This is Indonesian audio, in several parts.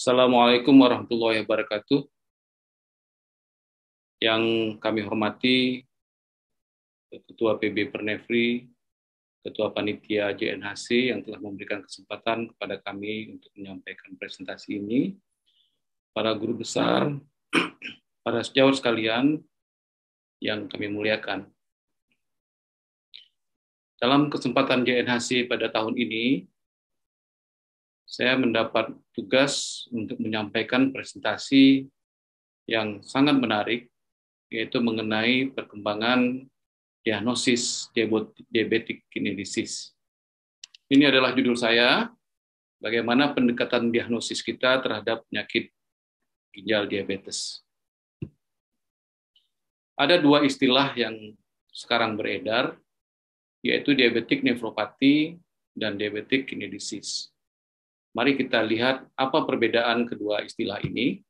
Assalamualaikum warahmatullahi wabarakatuh. Yang kami hormati Ketua PB Pernefri, Ketua Panitia JNHC yang telah memberikan kesempatan kepada kami untuk menyampaikan presentasi ini, para guru besar, para sejawat sekalian yang kami muliakan. Dalam kesempatan JNHC pada tahun ini, saya mendapat tugas untuk menyampaikan presentasi yang sangat menarik, yaitu mengenai perkembangan diagnosis diabetic kidney disease. Ini adalah judul saya, bagaimana pendekatan diagnosis kita terhadap penyakit ginjal diabetes. Ada dua istilah yang sekarang beredar, yaitu diabetic nephropathy dan diabetic kidney disease. Mari kita lihat apa perbedaan kedua istilah ini.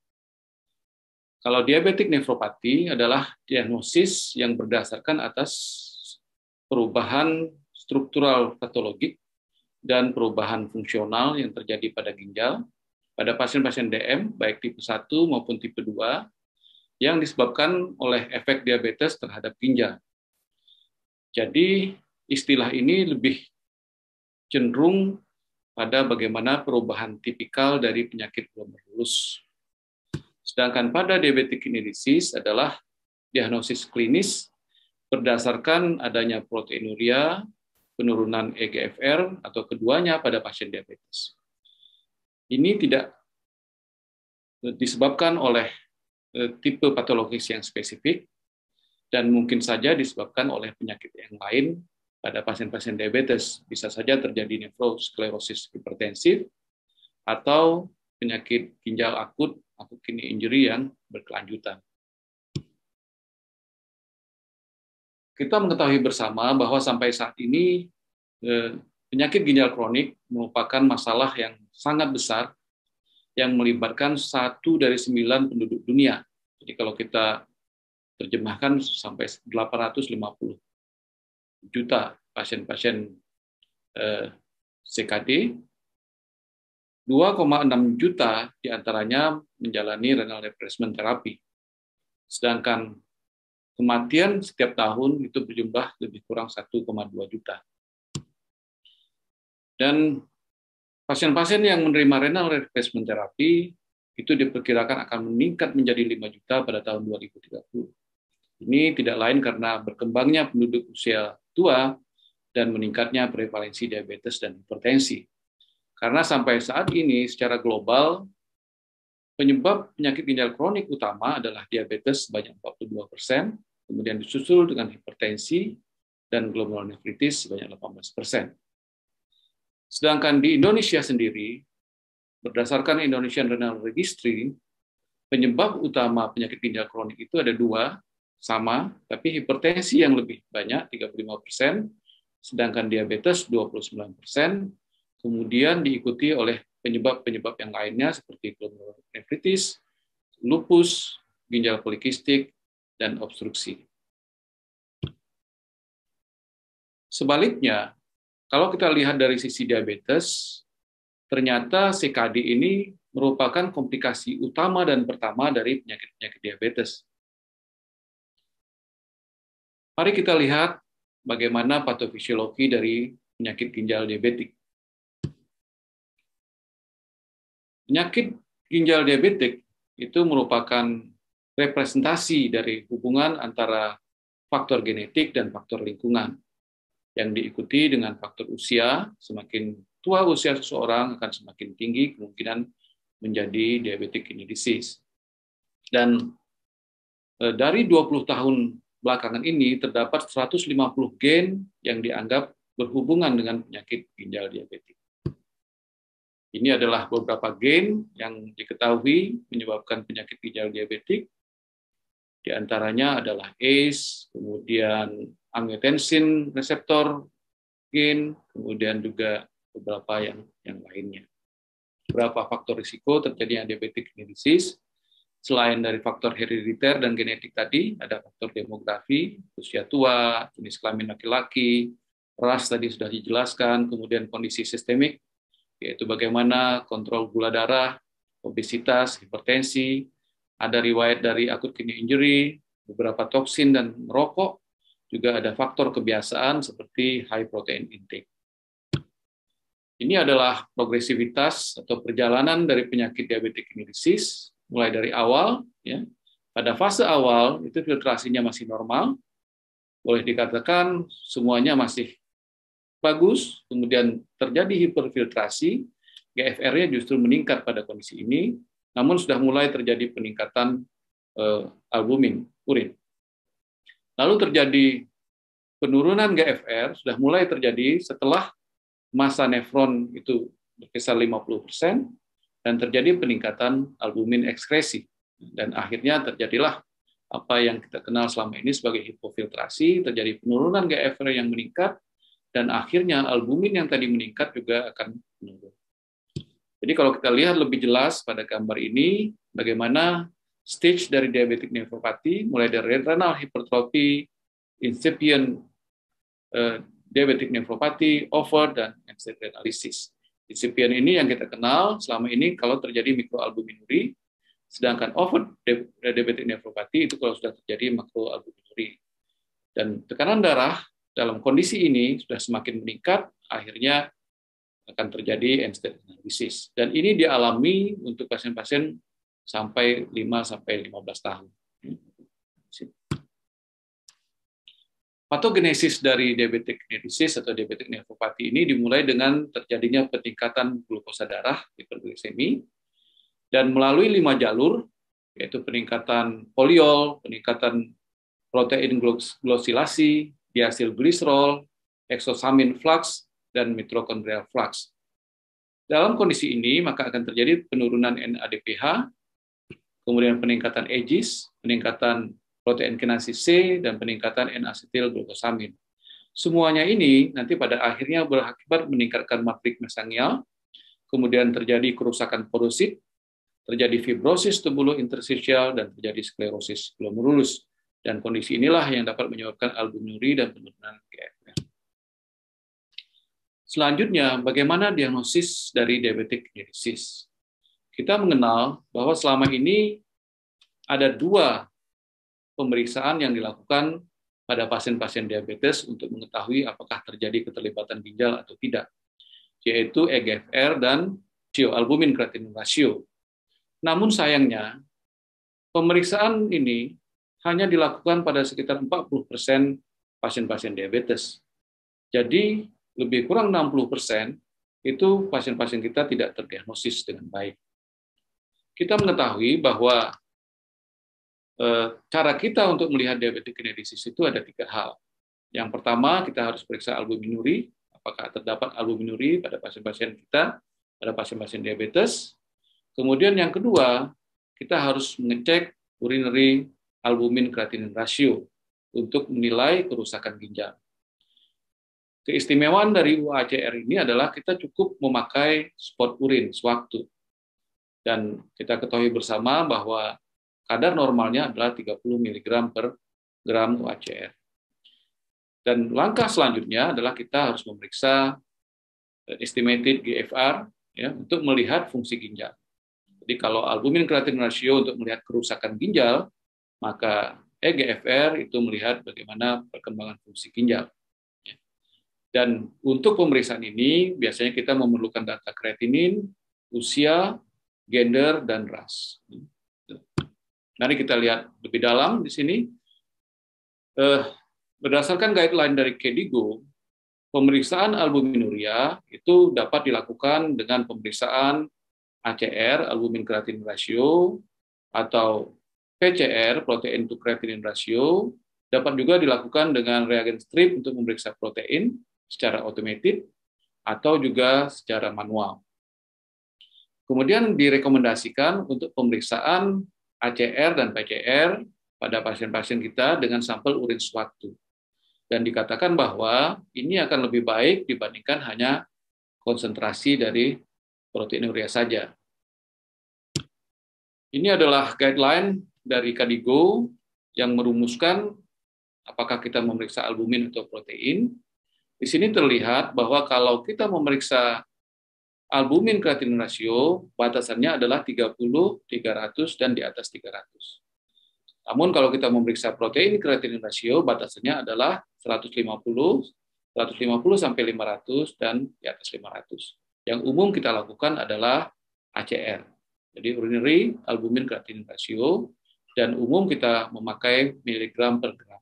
Kalau diabetic nephropathy adalah diagnosis yang berdasarkan atas perubahan struktural patologik dan perubahan fungsional yang terjadi pada ginjal pada pasien-pasien DM, baik tipe 1 maupun tipe 2, yang disebabkan oleh efek diabetes terhadap ginjal. Jadi istilah ini lebih cenderung pada bagaimana perubahan tipikal dari penyakit glomerular lulus. Sedangkan pada diabetic kidney disease adalah diagnosis klinis berdasarkan adanya proteinuria, penurunan eGFR, atau keduanya pada pasien diabetes. Ini tidak disebabkan oleh tipe patologis yang spesifik, dan mungkin saja disebabkan oleh penyakit yang lain pada pasien-pasien diabetes. Bisa saja terjadi nefrosklerosis hipertensif, atau penyakit ginjal akut kidney injury yang berkelanjutan. Kita mengetahui bersama bahwa sampai saat ini penyakit ginjal kronik merupakan masalah yang sangat besar yang melibatkan 1 dari 9 penduduk dunia. Jadi kalau kita terjemahkan sampai 850 juta pasien-pasien CKD, 2,6 juta diantaranya menjalani renal replacement therapy. Sedangkan kematian setiap tahun itu berjumlah lebih kurang 1,2 juta. Dan pasien-pasien yang menerima renal replacement therapy itu diperkirakan akan meningkat menjadi 5 juta pada tahun 2030. Ini tidak lain karena berkembangnya penduduk usia tua dan meningkatnya prevalensi diabetes dan hipertensi. Karena sampai saat ini secara global, penyebab penyakit ginjal kronik utama adalah diabetes sebanyak 42%, kemudian disusul dengan hipertensi dan glomerulonefritis sebanyak 18%. Sedangkan di Indonesia sendiri, berdasarkan Indonesian Renal Registry, penyebab utama penyakit ginjal kronik itu ada 2, sama, tapi hipertensi yang lebih banyak, 35%, sedangkan diabetes 29%, kemudian diikuti oleh penyebab-penyebab yang lainnya seperti glomerulonefritis, lupus, ginjal polikistik, dan obstruksi. Sebaliknya, kalau kita lihat dari sisi diabetes, ternyata CKD ini merupakan komplikasi utama dan pertama dari penyakit-penyakit diabetes. Mari kita lihat bagaimana patofisiologi dari penyakit ginjal diabetik. Penyakit ginjal diabetik itu merupakan representasi dari hubungan antara faktor genetik dan faktor lingkungan yang diikuti dengan faktor usia. Semakin tua usia seseorang akan semakin tinggi kemungkinan menjadi diabetic kidney disease. Dan dari 20 tahun belakangan ini terdapat 150 gen yang dianggap berhubungan dengan penyakit ginjal diabetik. Ini adalah beberapa gen yang diketahui menyebabkan penyakit ginjal diabetik. Di antaranya adalah ACE, kemudian angiotensin reseptor gen, kemudian juga beberapa yang lainnya. Beberapa faktor risiko terjadinya diabetic kidney disease. Selain dari faktor herediter dan genetik tadi, ada faktor demografi, usia tua, jenis kelamin laki-laki, ras tadi sudah dijelaskan, kemudian kondisi sistemik, yaitu bagaimana kontrol gula darah, obesitas, hipertensi, ada riwayat dari acute kidney injury, beberapa toksin dan merokok, juga ada faktor kebiasaan seperti high protein intake. Ini adalah progresivitas atau perjalanan dari penyakit diabetic kidney disease, mulai dari awal, ya. Pada fase awal itu filtrasinya masih normal, boleh dikatakan semuanya masih bagus, kemudian terjadi hiperfiltrasi, GFR-nya justru meningkat pada kondisi ini, namun sudah mulai terjadi peningkatan albumin urin. Lalu terjadi penurunan GFR, sudah mulai terjadi setelah massa nefron itu berkisar 50%, dan terjadi peningkatan albumin ekskresi. Dan akhirnya terjadilah apa yang kita kenal selama ini sebagai hipofiltrasi, terjadi penurunan GFR yang meningkat, dan akhirnya albumin yang tadi meningkat juga akan menurun. Jadi kalau kita lihat lebih jelas pada gambar ini, bagaimana stage dari diabetic nephropathy, mulai dari renal hypertrophy, incipient diabetic nephropathy, over, dan end-stage renalysis. Incipient ini yang kita kenal selama ini kalau terjadi mikroalbuminuria, sedangkan over diabetic nephropathy itu kalau sudah terjadi makroalbuminuria. Dan tekanan darah dalam kondisi ini sudah semakin meningkat, akhirnya akan terjadi end-stage renalysis. Dan ini dialami untuk pasien-pasien sampai 5-15 tahun. Patogenesis dari diabetic kidney disease atau diabetic nephropathy ini dimulai dengan terjadinya peningkatan glukosa darah, hiperglisemi, dan melalui 5 jalur, yaitu peningkatan poliol, peningkatan protein glosilasi, diasilgliserol, hexosamin flux, dan mitochondrial flux. Dalam kondisi ini, maka akan terjadi penurunan NADPH, kemudian peningkatan EGIS, peningkatan protein kinase C, dan peningkatan N-asetilglukosamin. Semuanya ini nanti pada akhirnya berakibat meningkatkan matrik mesangial, kemudian terjadi kerusakan porosit, terjadi fibrosis tubulo interstisial, dan terjadi sklerosis glomerulus. Dan kondisi inilah yang dapat menyebabkan albuminuria dan penurunan GFR. Selanjutnya, bagaimana diagnosis dari diabetic kidney disease? Kita mengenal bahwa selama ini ada 2 pemeriksaan yang dilakukan pada pasien-pasien diabetes untuk mengetahui apakah terjadi keterlibatan ginjal atau tidak, yaitu eGFR dan albumin creatinine ratio. Namun sayangnya, pemeriksaan ini hanya dilakukan pada sekitar 40% pasien-pasien diabetes. Jadi, lebih kurang 60% itu pasien-pasien kita tidak terdiagnosis dengan baik. Kita mengetahui bahwa cara kita untuk melihat diabetic kidney disease itu ada 3 hal. Yang pertama, kita harus periksa albuminuria, apakah terdapat albuminuria pada pasien-pasien kita, pada pasien-pasien diabetes. Kemudian yang kedua, kita harus mengecek urinary albumin creatinine ratio untuk menilai kerusakan ginjal. Keistimewaan dari UACR ini adalah kita cukup memakai spot urin sewaktu. Dan kita ketahui bersama bahwa kadar normalnya adalah 30 mg per gram UACR. Dan langkah selanjutnya adalah kita harus memeriksa estimated GFR ya, untuk melihat fungsi ginjal. Jadi kalau albumin creatinine ratio untuk melihat kerusakan ginjal, maka eGFR itu melihat bagaimana perkembangan fungsi ginjal. Dan untuk pemeriksaan ini biasanya kita memerlukan data kreatinin, usia, gender, dan ras. Mari kita lihat lebih dalam di sini. Berdasarkan guideline dari KDIGO, pemeriksaan albuminuria itu dapat dilakukan dengan pemeriksaan ACR, albumin creatinine ratio, atau PCR, protein to creatinine ratio, dapat juga dilakukan dengan reagen strip untuk memeriksa protein secara otomatis atau juga secara manual. Kemudian direkomendasikan untuk pemeriksaan ACR dan PCR pada pasien-pasien kita dengan sampel urin sewaktu. Dan dikatakan bahwa ini akan lebih baik dibandingkan hanya konsentrasi dari proteinuria saja. Ini adalah guideline dari KDIGO yang merumuskan apakah kita memeriksa albumin atau protein. Di sini terlihat bahwa kalau kita memeriksa albumin kreatinin rasio batasannya adalah 30, 300, dan di atas 300. Namun kalau kita memeriksa protein kreatinin rasio batasannya adalah 150 sampai 500 dan di atas 500. Yang umum kita lakukan adalah ACR. Jadi urinary albumin creatinine ratio, dan umum kita memakai miligram per gram.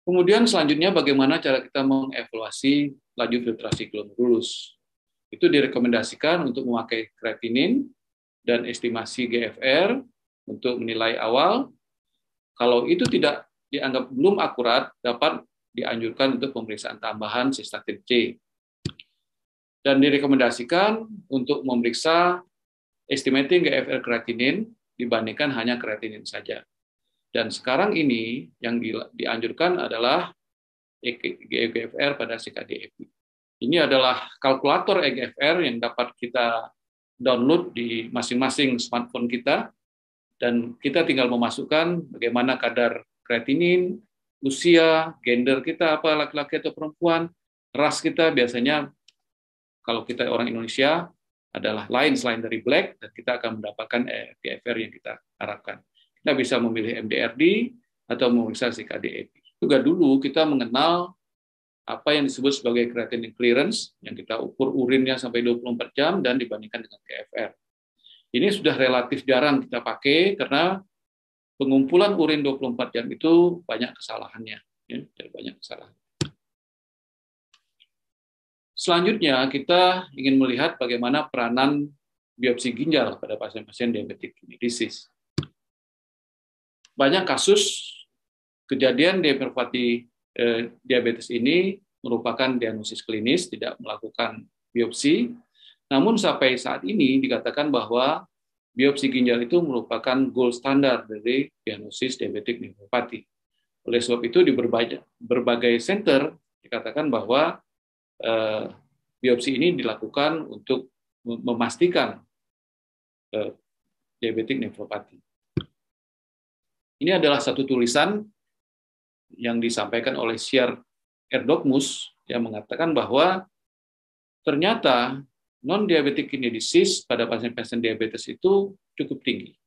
Kemudian selanjutnya bagaimana cara kita mengevaluasi laju filtrasi glomerulus. Itu direkomendasikan untuk memakai kreatinin dan estimasi GFR untuk menilai awal. Kalau itu tidak dianggap belum akurat, dapat dianjurkan untuk pemeriksaan tambahan sistatin C. Dan direkomendasikan untuk memeriksa estimating GFR kreatinin dibandingkan hanya kreatinin saja. Dan sekarang ini yang dianjurkan adalah GFR pada CKD-EPI. Ini adalah kalkulator EGFR yang dapat kita download di masing-masing smartphone kita, dan kita tinggal memasukkan bagaimana kadar kreatinin, usia, gender kita apa, laki-laki atau perempuan, ras kita biasanya kalau kita orang Indonesia adalah lain selain dari black, dan kita akan mendapatkan GFR yang kita harapkan. Kita bisa memilih MDRD atau memeriksa CKD-EPI. Juga dulu kita mengenal apa yang disebut sebagai creatinine clearance, yang kita ukur urinnya sampai 24 jam dan dibandingkan dengan GFR. Ini sudah relatif jarang kita pakai karena pengumpulan urin 24 jam itu banyak kesalahannya. Ya, banyak kesalahan. Selanjutnya, kita ingin melihat bagaimana peranan biopsi ginjal pada pasien-pasien diabetic kidney disease. Banyak kasus kejadian diabetes ini merupakan diagnosis klinis, tidak melakukan biopsi. Namun sampai saat ini dikatakan bahwa biopsi ginjal itu merupakan gold standar dari diagnosis diabetic nephropathy. Oleh sebab itu di berbagai center dikatakan bahwa biopsi ini dilakukan untuk memastikan diabetic nephropathy. Ini adalah satu tulisan yang disampaikan oleh Siar Erdogmus yang mengatakan bahwa ternyata non-diabetic kidney disease pada pasien-pasien diabetes itu cukup tinggi.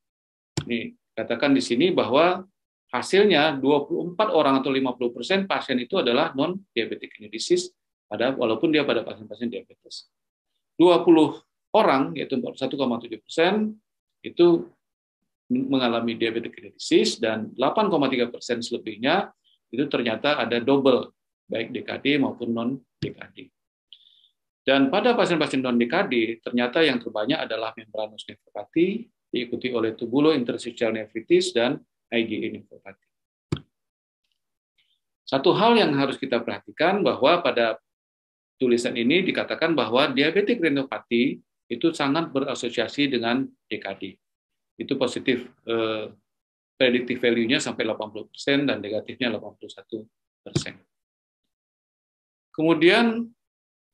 Ini katakan di sini bahwa hasilnya 24 orang atau 50% pasien itu adalah non-diabetic kidney disease, walaupun dia pada pasien-pasien diabetes. 20 orang, yaitu 1,7%, itu mengalami diabetic kidney disease, dan 8,3% selebihnya itu ternyata ada double, baik DKD maupun non-DKD. Dan pada pasien-pasien non-DKD, ternyata yang terbanyak adalah membranous nephropathy, diikuti oleh tubulointerstitial nephritis dan IgA nephropathy. Satu hal yang harus kita perhatikan bahwa pada tulisan ini dikatakan bahwa diabetic retinopathy itu sangat berasosiasi dengan DKD. Itu positif, predictive value-nya sampai 80% dan negatifnya 81%. Kemudian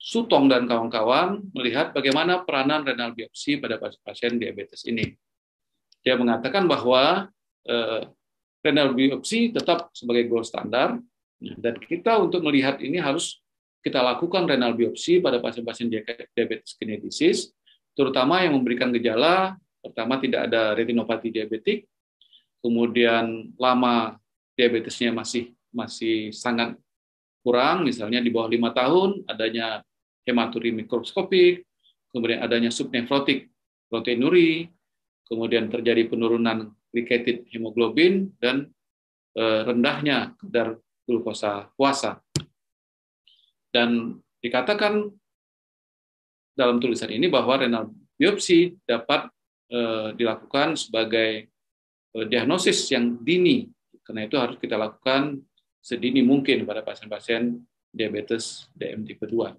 Sutong dan kawan-kawan melihat bagaimana peranan renal biopsi pada pasien diabetes ini. Dia mengatakan bahwa renal biopsi tetap sebagai gold standar, dan kita untuk melihat ini harus kita lakukan renal biopsi pada pasien-pasien diabetes kidney disease, terutama yang memberikan gejala, pertama tidak ada retinopati diabetik, kemudian lama diabetesnya masih sangat kurang, misalnya di bawah 5 tahun, adanya hematuri mikroskopik, kemudian adanya subnefrotik proteinuri, kemudian terjadi penurunan glycated hemoglobin, dan rendahnya kadar glukosa puasa. Dan dikatakan dalam tulisan ini bahwa renal biopsi dapat dilakukan sebagai diagnosis yang dini, karena itu harus kita lakukan sedini mungkin pada pasien-pasien diabetes DM tipe 2.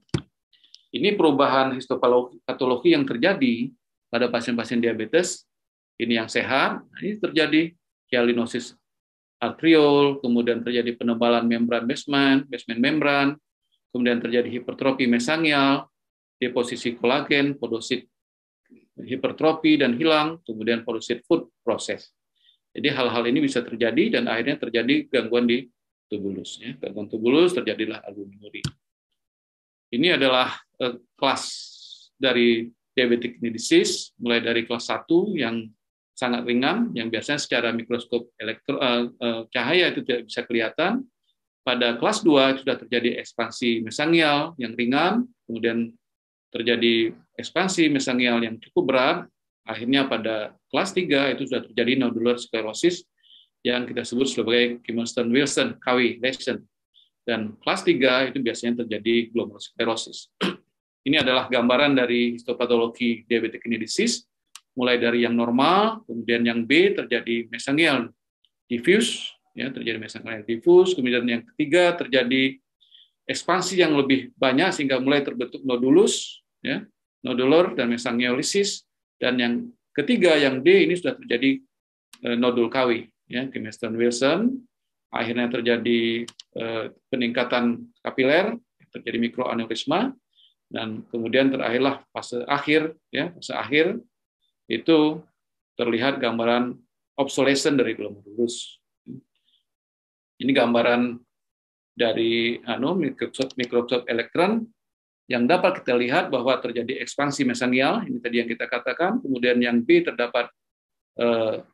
Ini perubahan histopatologi yang terjadi pada pasien-pasien diabetes ini yang sehat. Ini terjadi hyalinosis arteriol, kemudian terjadi penebalan membran basement membran, kemudian terjadi hipertrofi mesangial, deposisi kolagen, podosit hipertrofi dan hilang, kemudian podosit food proses. Jadi hal-hal ini bisa terjadi dan akhirnya terjadi gangguan di tubulus. Gangguan tubulus terjadilah albuminuria. Ini adalah kelas dari diabetic kidney disease, mulai dari kelas 1 yang sangat ringan, yang biasanya secara mikroskop cahaya itu tidak bisa kelihatan. Pada kelas 2 sudah terjadi ekspansi mesangial yang ringan, kemudian terjadi ekspansi mesangial yang cukup berat, akhirnya pada kelas 3 itu sudah terjadi nodular sklerosis yang kita sebut sebagai Kymston-Wilson, KW lesion. Dan kelas 3 itu biasanya terjadi glomerulosklerosis. Ini adalah gambaran dari histopatologi diabetic kidney disease, mulai dari yang normal, kemudian yang B terjadi mesangial diffuse, ya, terjadi mesangial diffuse, kemudian yang ketiga terjadi ekspansi yang lebih banyak sehingga mulai terbentuk nodulus, ya, nodular dan mesangiolisis, dan yang ketiga yang D ini sudah terjadi nodul KW, ya, Kymston-Wilson, akhirnya terjadi peningkatan kapiler, terjadi mikroaneurisma, dan kemudian terakhirlah fase akhir, ya, fase akhir itu terlihat gambaran obsolescence dari glomerulus. Ini gambaran dari mikroskop elektron yang dapat kita lihat bahwa terjadi ekspansi mesangial, ini tadi yang kita katakan, kemudian yang B terdapat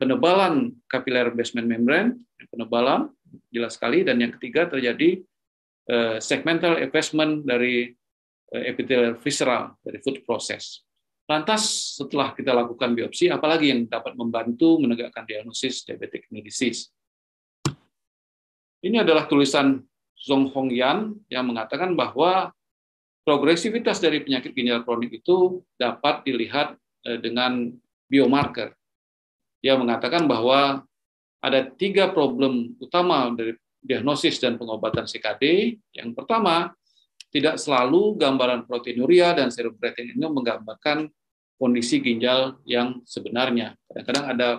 penebalan capillary basement membrane, penebalan jelas sekali, dan yang ketiga terjadi segmental effacement dari epithelial visceral dari food process. Lantas setelah kita lakukan biopsi, apalagi yang dapat membantu menegakkan diagnosis diabetic kidney disease? Ini adalah tulisan Zhong Hong Yan yang mengatakan bahwa progresivitas dari penyakit ginjal kronik itu dapat dilihat dengan biomarker. Dia mengatakan bahwa ada 3 problem utama dari diagnosis dan pengobatan CKD. Yang pertama, tidak selalu gambaran proteinuria dan serum creatinine ini menggambarkan kondisi ginjal yang sebenarnya. Kadang-kadang ada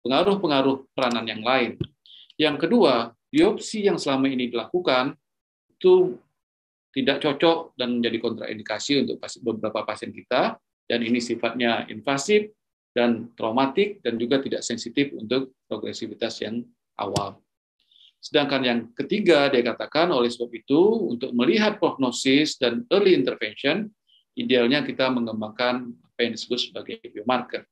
pengaruh-pengaruh peranan yang lain. Yang kedua, biopsi yang selama ini dilakukan itu tidak cocok dan menjadi kontraindikasi untuk beberapa pasien kita, dan ini sifatnya invasif dan traumatik dan juga tidak sensitif untuk progresivitas yang awal. Sedangkan yang ketiga, dia katakan oleh sebab itu, untuk melihat prognosis dan early intervention, idealnya kita mengembangkan apa yang disebut sebagai biomarker.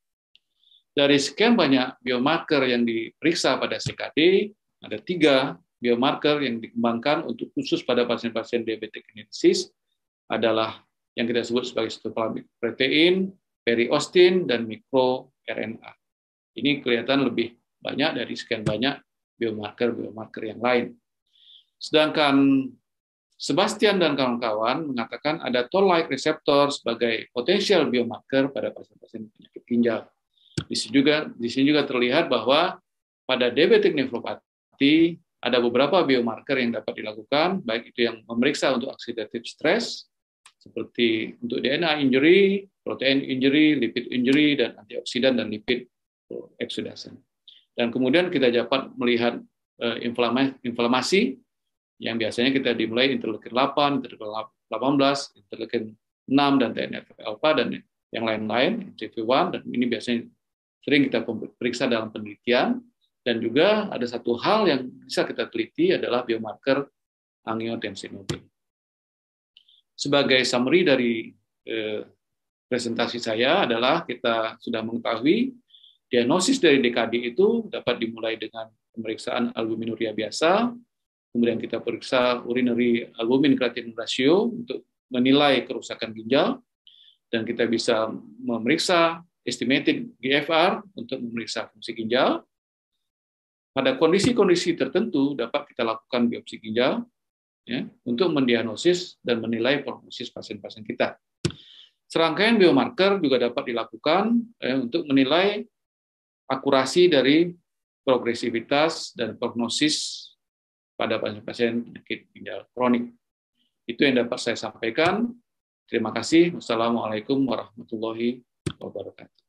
Dari sekian banyak biomarker yang diperiksa pada CKD, ada 3 biomarker yang dikembangkan untuk khusus pada pasien-pasien diabetic kidney disease, adalah yang kita sebut sebagai cytoplasmic protein, periostin, dan mikroRNA. Ini kelihatan lebih banyak dari sekian banyak biomarker yang lain. Sedangkan Sebastian dan kawan-kawan mengatakan ada toll-like receptor sebagai potensial biomarker pada pasien-pasien penyakit ginjal. Di sini juga terlihat bahwa pada diabetic nephropathy ada beberapa biomarker yang dapat dilakukan, baik itu yang memeriksa untuk oxidative stress, seperti untuk DNA injury, protein injury, lipid injury, dan antioksidan dan lipid oxidation. Dan kemudian kita dapat melihat inflamasi yang biasanya kita dimulai interleukin 8, interleukin 18, interleukin 6, dan TNF-alpha, dan yang lain-lain, CV1, dan ini biasanya sering kita periksa dalam penelitian. Dan juga ada satu hal yang bisa kita teliti adalah biomarker angiotensin. Sebagai summary dari presentasi saya adalah kita sudah mengetahui diagnosis dari DKD itu dapat dimulai dengan pemeriksaan albuminuria biasa, kemudian kita periksa urinary albumin creatinine ratio untuk menilai kerusakan ginjal, dan kita bisa memeriksa estimated GFR untuk memeriksa fungsi ginjal. Pada kondisi-kondisi tertentu dapat kita lakukan biopsi ginjal, ya, untuk mendiagnosis dan menilai prognosis pasien-pasien kita. Serangkaian biomarker juga dapat dilakukan untuk menilai akurasi dari progresivitas dan prognosis pada pasien-pasien penyakit ginjal kronik. Itu yang dapat saya sampaikan. Terima kasih. Wassalamualaikum warahmatullahi wabarakatuh.